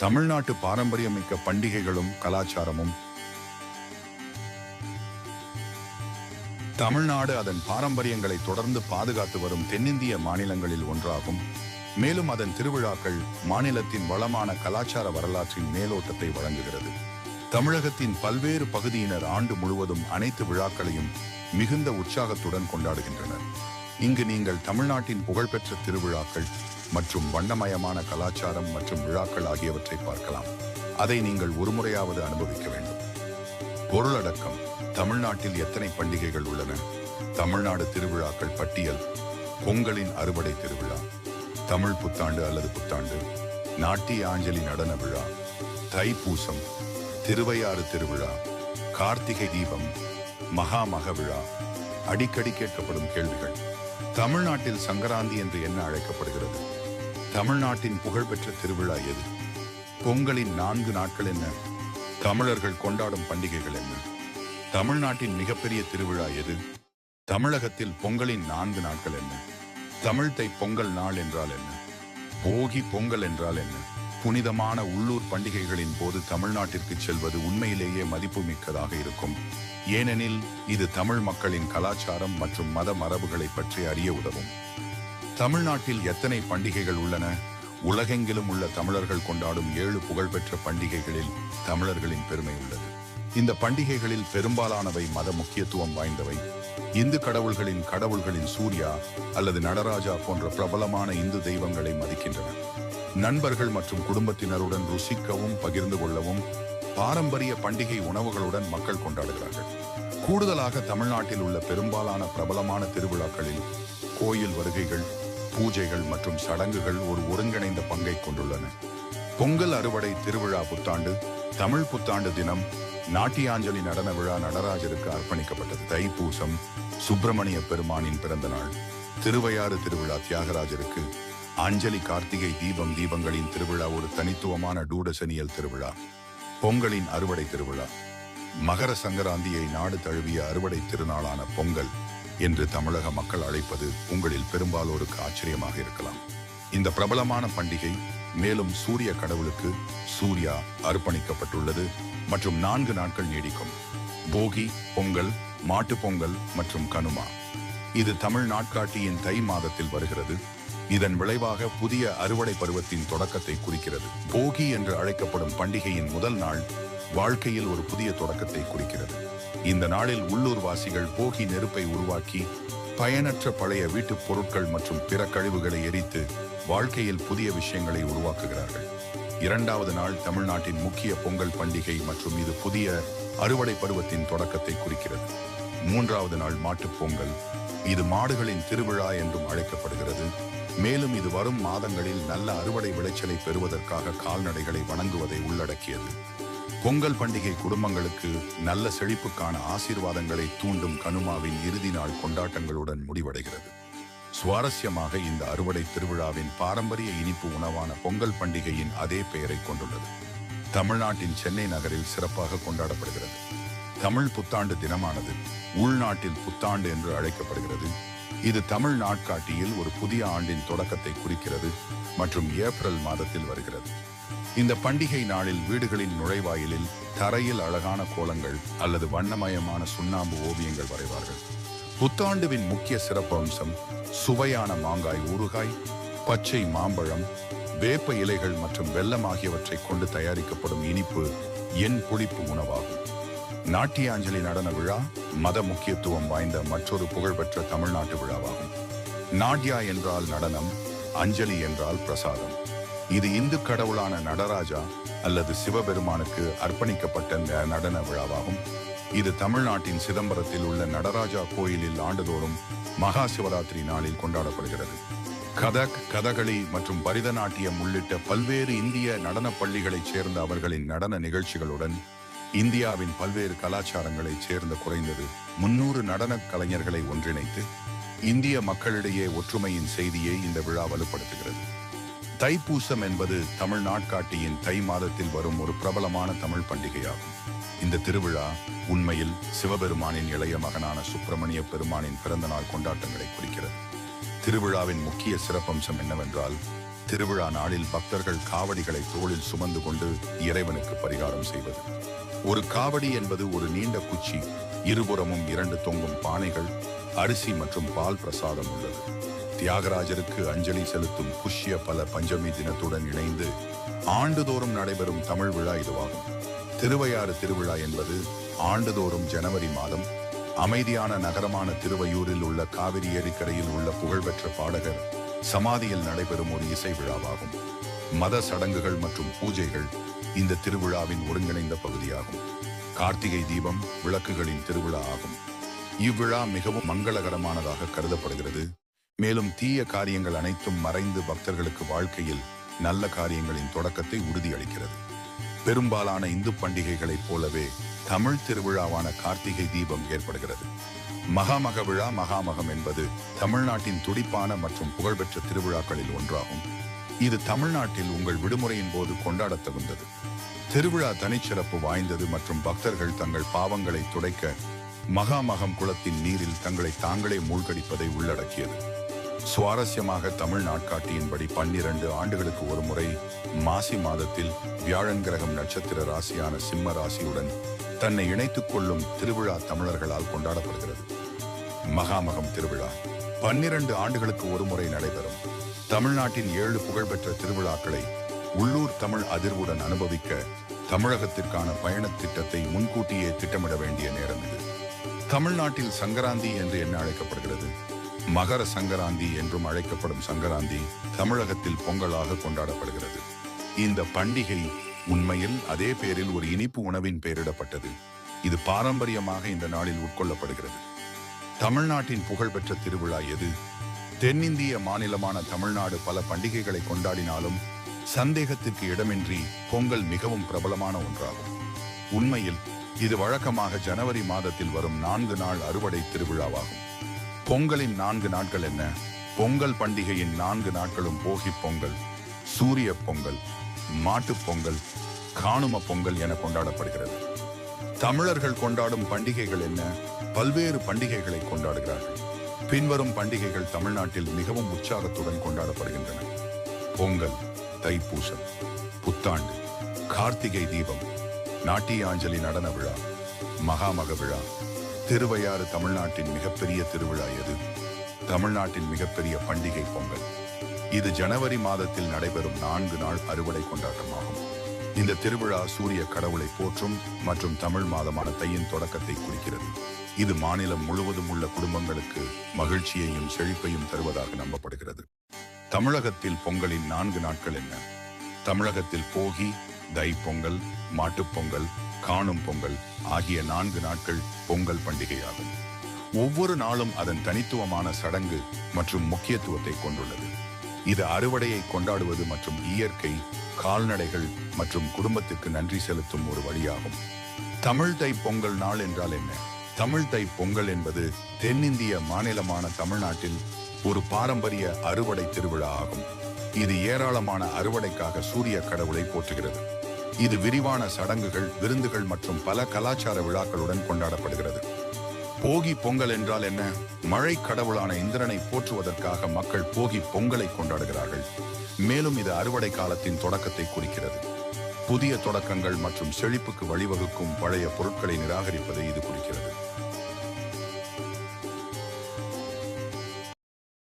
தமிழ்நாட்டு பாரம்பரியமிக்க பண்டிகைகளும் கலாச்சாரமும். தமிழ்நாடு அதன் பாரம்பரியங்களை தொடர்ந்து பாதுகாத்து வரும் தென்னிந்திய மாநிலங்களில் ஒன்றாகும். மேலும் அதன் திருவிழாக்கள் மாநிலத்தின் வளமான கலாச்சார வரலாற்றின் மேலோட்டத்தை வழங்குகிறது. தமிழகத்தின் பல்வேறு பகுதியினர் ஆண்டு முழுவதும் அனைத்து விழாக்களையும் மிகுந்த உற்சாகத்துடன் கொண்டாடுகின்றனர். இங்கு நீங்கள் தமிழ்நாட்டின் புகழ்பெற்ற திருவிழாக்கள் மற்றும் வண்ணமயமான கலாச்சாரம் மற்றும் விழாக்கள் ஆகியவற்றை பார்க்கலாம். அதை நீங்கள் ஒருமுறையாவது அனுபவிக்க வேண்டும். பொருளடக்கம். தமிழ்நாட்டில் எத்தனை பண்டிகைகள் உள்ளன? தமிழ்நாடு திருவிழாக்கள் பட்டியல். பொங்கலின் அறுவடை திருவிழா, தமிழ் புத்தாண்டு அல்லது புத்தாண்டு, நாட்டிய ஆஞ்சலி நடன விழா, தைப்பூசம், திருவையாறு திருவிழா, கார்த்திகை தீபம், மகா விழா. அடிக்கடி கேட்கப்படும் கேள்விகள். தமிழ்நாட்டில் சங்கராந்தி என்று என்ன அழைக்கப்படுகிறது? தமிழ்நாட்டின் புகழ்பெற்ற திருவிழா எது? பொங்கலின் 4 நாட்கள் என்ன? தமிழர்கள் கொண்டாடும் பண்டிகைகள் என்ன? தமிழ்நாட்டின் மிகப்பெரிய திருவிழா எது? தமிழகத்தில் பொங்கலின் 4 நாட்கள் என்ன? தமிழ் தை பொங்கல் நாள் என்றால் என்ன? போகி பொங்கல் என்றால் என்ன? புனிதமான உள்ளூர் பண்டிகைகளின் போது தமிழ்நாட்டிற்கு செல்வது உண்மையிலேயே மதிப்புமிக்கதாக இருக்கும். ஏனெனில் இது தமிழ் மக்களின் கலாச்சாரம் மற்றும் மத மரபுகளை பற்றி அறிய உதவும். தமிழ்நாட்டில் எத்தனை பண்டிகைகள் உள்ளன? உலகெங்கிலும் உள்ள தமிழர்கள் கொண்டாடும் 7 புகழ்பெற்ற பண்டிகைகளில் தமிழர்களின் பெருமை உள்ளது. இந்த பண்டிகைகளில் பெரும்பாலானவை மத முக்கியத்துவம் வாய்ந்தவை. இந்து கடவுள்களின் சூர்யா அல்லது நடராஜா போன்ற பிரபலமான இந்து தெய்வங்களை மதிக்கின்றன. நண்பர்கள் மற்றும் குடும்பத்தினருடன் ருசிக்கவும் பகிர்ந்து கொள்ளவும் பாரம்பரிய பண்டிகை உணவுகளுடன் மக்கள் கொண்டாடுகிறார்கள். கூடுதலாக தமிழ்நாட்டில் உள்ள பெரும்பாலான பிரபலமான திருவிழாக்களில் கோயில் வருகைகள், பூஜைகள் மற்றும் சடங்குகள் ஒரு ஒருங்கிணைந்த பங்கை கொண்டுள்ளன. பொங்கல் அறுவடை திருவிழா, புத்தாண்டு, தமிழ் புத்தாண்டு தினம், நாட்டியாஞ்சலி நடன விழா நடராஜருக்கு அர்ப்பணிக்கப்பட்டது. தைப்பூசம் சுப்பிரமணிய பெருமானின் பிறந்த நாள். திருவையாறு திருவிழா தியாகராஜருக்கு அஞ்சலி. கார்த்திகை தீபம் தீபங்களின் திருவிழா ஒரு தனித்துவமான டூடசனியல் திருவிழா. பொங்கலின் அறுவடை திருவிழா. மகர சங்கராந்தியை நாடு தழுவிய அறுவடை திருநாளான பொங்கல் என்று தமிழக மக்கள் அழைப்பது உங்களில் பெரும்பாலோருக்கு ஆச்சரியமாக இருக்கலாம். இந்த பிரபலமான பண்டிகை மேலும் சூரிய கடவுளுக்கு சூர்யா அர்ப்பணிக்கப்பட்டுள்ளது மற்றும் 4 நாட்கள் நீடிக்கும். போகி, பொங்கல், மாட்டு பொங்கல் மற்றும் கனுமா. இது தமிழ் நாட்காட்டியின் தை மாதத்தில் வருகிறது. இதன் விளைவாக புதிய அறுவடை பருவத்தின் தொடக்கத்தை குறிக்கிறது. போகி என்று அழைக்கப்படும் பண்டிகையின் முதல் நாள் வாழ்க்கையில் ஒரு புதிய தொடக்கத்தை குறிக்கிறது. இந்த நாளில் உள்ளூர்வாசிகள் போகி நெருப்பை உருவாக்கி பயனற்ற பழைய வீட்டுப் பொருட்கள் மற்றும் பிற கழிவுகளை எரித்து வாழ்க்கையில் புதிய விஷயங்களை உருவாக்குகிறார்கள். 2வது நாள் தமிழ்நாட்டின் முக்கிய பொங்கல் பண்டிகை மற்றும் இது புதிய அறுவடை பருவத்தின் தொடக்கத்தை குறிக்கிறது. 3வது நாள் மாட்டுப் பொங்கல். இது மாடுகளின் திருவிழா என்றும் அழைக்கப்படுகிறது. மேலும் இது வரும் மாதங்களில் நல்ல அறுவடை விளைச்சலை பெறுவதற்காக கால்நடைகளை வணங்குவதை உள்ளடக்கியது. பொங்கல் பண்டிகை குடும்பங்களுக்கு நல்ல செழிப்புக்கான ஆசீர்வாதங்களை தூண்டும் கனுமாவின் இறுதி நாள் கொண்டாட்டங்களுடன் முடிவடைகிறது. சுவாரஸ்யமாக இந்த அறுவடை திருவிழாவின் பாரம்பரிய இனிப்பு உணவான பொங்கல் பண்டிகையின் அதே பெயரை கொண்டுள்ளது. தமிழ்நாட்டின் சென்னை நகரில் சிறப்பாக கொண்டாடப்படுகிறது. தமிழ் புத்தாண்டு தினமானது உள்நாட்டில் புத்தாண்டு என்று அழைக்கப்படுகிறது. இது தமிழ் நாட்காட்டியில் ஒரு புதிய ஆண்டின் தொடக்கத்தை குறிக்கிறது மற்றும் ஏப்ரல் மாதத்தில் வருகிறது. இந்த பண்டிகை நாளில் வீடுகளின் நுழைவாயிலில் தரையில் அழகான கோலங்கள் அல்லது வண்ணமயமான சுண்ணாம்பு ஓவியங்கள் வரைவார்கள். புத்தாண்டுவின் முக்கிய சிறப்பு அம்சம் சுவையான மாங்காய் ஊறுகாய், பச்சை மாம்பழம், வேப்ப இலைகள் மற்றும் வெல்லம் ஆகியவற்றை கொண்டு தயாரிக்கப்படும் இனிப்பு எண் புளிப்பு உணவாகும். நாட்டியாஞ்சலி நடன விழா மத முக்கியத்துவம் வாய்ந்த மற்றொரு புகழ்பெற்ற தமிழ்நாட்டு விழாவாகும். நாட்யா என்றால் நடனம், அஞ்சலி என்றால் பிரசாதம். இது இந்து கடவுளான நடராஜா அல்லது சிவபெருமானுக்கு அர்ப்பணிக்கப்பட்ட நடன விழாவாகும். இது தமிழ்நாட்டின் சிதம்பரத்தில் உள்ள நடராஜா கோயிலில் ஆண்டுதோறும் மகா சிவராத்திரி நாளில் கொண்டாடப்படுகிறது. கதக், கதகளி மற்றும் பரதநாட்டியம் உள்ளிட்ட பல்வேறு இந்திய நடனப் பள்ளிகளைச் சேர்ந்த அவர்களின் நடன நிகழ்ச்சிகளுடன் இந்தியாவின் பல்வேறு கலாச்சாரங்களைச் சேர்ந்த குறைந்தது 300 நடனக் கலைஞர்களை ஒன்றிணைத்து இந்திய மக்களிடையே ஒற்றுமையின் செய்தியை இந்த விழா வலுப்படுத்துகிறது. தைப்பூசம் என்பது தமிழ் நாட்காட்டியின் தை மாதத்தில் வரும் ஒரு பிரபலமான தமிழ் பண்டிகையாகும். இந்த திருவிழா உண்மையில் சிவபெருமானின் இளைய மகனான சுப்பிரமணிய பெருமானின் பிறந்த நாள் கொண்டாட்டங்களை குறிக்கிறது. திருவிழாவின் முக்கிய சிறப்பம்சம் என்னவென்றால் திருவிழா நாளில் பக்தர்கள் காவடிகளை தோளில் சுமந்து கொண்டு இறைவனுக்கு பரிகாரம் செய்வது. ஒரு காவடி என்பது ஒரு நீண்ட குச்சி, இருபுறமும் 2 தொங்கும் பானைகள், அரிசி மற்றும் பால் பிரசாதம் உள்ளது. தியாகராஜருக்கு அஞ்சலி செலுத்தும் புஷ்ய பல பஞ்சமி தினத்துடன் இணைந்து ஆண்டுதோறும் நடைபெறும் தமிழ் விழா இதுவாகும். திருவையாறு திருவிழா என்பது ஆண்டுதோறும் ஜனவரி மாதம் அமைதியான நகரமான திருவையூரில் உள்ள காவிரி ஏரிக்கரையில் உள்ள புகழ்பெற்ற பாடகர் சமாதியில் நடைபெறும் ஒரு இசை விழாவாகும். மத சடங்குகள் மற்றும் பூஜைகள் இந்த திருவிழாவின் ஒருங்கிணைந்த பகுதியாகும். கார்த்திகை தீபம் விளக்குகளின் திருவிழா ஆகும். இவ்விழா மிகவும் மங்களகரமானதாக கருதப்படுகிறது. மேலும் தீய காரியங்கள் அனைத்தும் மறைந்து பக்தர்களுக்கு வாழ்க்கையில் நல்ல காரியங்களின் தொடக்கத்தை உறுதியளிக்கிறது. பெரும்பாலான இந்து பண்டிகைகளைப் போலவே தமிழ் திருவிழாவான கார்த்திகை தீபம் ஏற்படுகிறது. மகாமக விழா. மகாமகம் என்பது தமிழ்நாட்டின் துடிப்பான மற்றும் புகழ்பெற்ற திருவிழாக்களில் ஒன்றாகும். இது தமிழ்நாட்டில் உங்கள் விடுமுறையின் போது கொண்டாடத் தகுந்தது. திருவிழா தனிச்சிறப்பு வாய்ந்தது மற்றும் பக்தர்கள் தங்கள் பாவங்களை துடைக்க மகாமகம் குளத்தின் நீரில் தங்களை தாங்களே மூழ்கடிப்பதை உள்ளடக்கியது. சுவாரஸ்யமாக தமிழ் நாட்காட்டியின்படி 12 ஆண்டுகளுக்கு ஒரு முறை மாசி மாதத்தில் வியாழன் கிரகம் நட்சத்திர ராசியான சிம்ம ராசியுடன் தன்னை இணைத்துக் கொள்ளும் திருவிழா தமிழர்களால் கொண்டாடப்படுகிறது. மகாமகம் திருவிழா 12 ஆண்டுகளுக்கு ஒரு முறை நடைபெறும். தமிழ்நாட்டின் 7 புகழ்பெற்ற திருவிழாக்களை உள்ளூர் தமிழ் அதிர்வுடன் அனுபவிக்க தமிழகத்திற்கான பயணத் திட்டத்தை முன்கூட்டியே திட்டமிட வேண்டிய நேரம் இது. தமிழ்நாட்டில் சங்கராந்தி என்று என்ன அழைக்கப்படுகிறது? மகர சங்கராந்தி என்றும் அழைக்கப்படும் சங்கராந்தி தமிழகத்தில் பொங்கலாக கொண்டாடப்படுகிறது. இந்த பண்டிகை உண்மையில் அதே பேரில் ஒரு இனிப்பு உணவின் பெயரிடப்பட்டது. இது பாரம்பரியமாக இந்த நாளில் உட்கொள்ளப்படுகிறது. தமிழ்நாட்டின் புகழ்பெற்ற திருவிழா எது? தென்னிந்திய மாநிலமான தமிழ்நாடு பல பண்டிகைகளை கொண்டாடினாலும் சந்தேகத்திற்கு இடமின்றி பொங்கல் மிகவும் பிரபலமான ஒன்றாகும். உண்மையில் இது வழக்கமாக ஜனவரி மாதத்தில் வரும் 4 நாள் அறுவடை திருவிழாவாகும். பொங்கலின் 4 நாட்கள் என்ன? பொங்கல் பண்டிகையின் 4 நாட்களும் போகி பொங்கல், சூரிய பொங்கல், மாட்டுப் பொங்கல், காணும பொங்கல் என கொண்டாடப்படுகிறது. தமிழர்கள் கொண்டாடும் பண்டிகைகள் என்ன? பல்வேறு பண்டிகைகளை கொண்டாடுகிறார்கள். பின்வரும் பண்டிகைகள் தமிழ்நாட்டில் மிகவும் உற்சாகத்துடன் கொண்டாடப்படுகின்றன. பொங்கல், தைப்பூசம், புத்தாண்டு, கார்த்திகை தீபம், நாட்டியாஞ்சலி நடன விழா, மகாமக விழா. திருவையாறு. தமிழ்நாட்டின் மிகப்பெரிய திருவிழா எது? தமிழ்நாட்டின் மிகப்பெரிய பண்டிகை பொங்கல். இது ஜனவரி மாதத்தில் நடைபெறும் 4 நாள் அறுவடை கொண்டாட்டமாகும். இந்த திருவிழா சூரிய கடவுளை போற்றும் மற்றும் தமிழ் மாதமான தையின் தொடக்கத்தை குறிக்கிறது. இது மாநிலம் முழுவதும் உள்ள குடும்பங்களுக்கு மகிழ்ச்சியையும் செழிப்பையும் தருவதாக நம்பப்படுகிறது. தமிழகத்தில் பொங்கலின் 4 நாட்கள் என்ன? தமிழகத்தில் போகி, தை பொங்கல், மாட்டுப் பொங்கல், காணும் பொங்கல் ஆகிய 4 நாட்கள் பொங்கல் பண்டிகையாகும். ஒவ்வொரு நாளும் அதன் தனித்துவமான சடங்கு மற்றும் முக்கியத்துவத்தை கொண்டுள்ளது. இது அறுவடையை கொண்டாடுவது மற்றும் இயற்கை, கால்நடைகள் மற்றும் குடும்பத்திற்கு நன்றி செலுத்தும் ஒரு வழியாகும். தமிழ் தை பொங்கல் நாள் என்றால் என்ன? தமிழ் தை பொங்கல் என்பது தென்னிந்திய மாநிலமான தமிழ்நாட்டில் ஒரு பாரம்பரிய அறுவடை திருவிழா ஆகும். இது ஏராளமான அறுவடைக்காக சூரிய கடவுளை போற்றுகிறது. இது விரிவான சடங்குகள், விருந்துகள் மற்றும் பல கலாச்சார விழாக்களுடன் கொண்டாடப்படுகிறது. போகி பொங்கல் என்றால் என்ன? மழை கடவுளான இந்திரனை போற்றுவதற்காக மக்கள் போகி பொங்கலை கொண்டாடுகிறார்கள். மேலும் இது அறுவடை காலத்தின் தொடக்கத்தை குறிக்கிறது. புதிய தொடக்கங்கள் மற்றும் செழிப்புக்கு வழிவகுக்கும் பழைய பொருட்களை நிராகரிப்பதை இது குறிக்கிறது.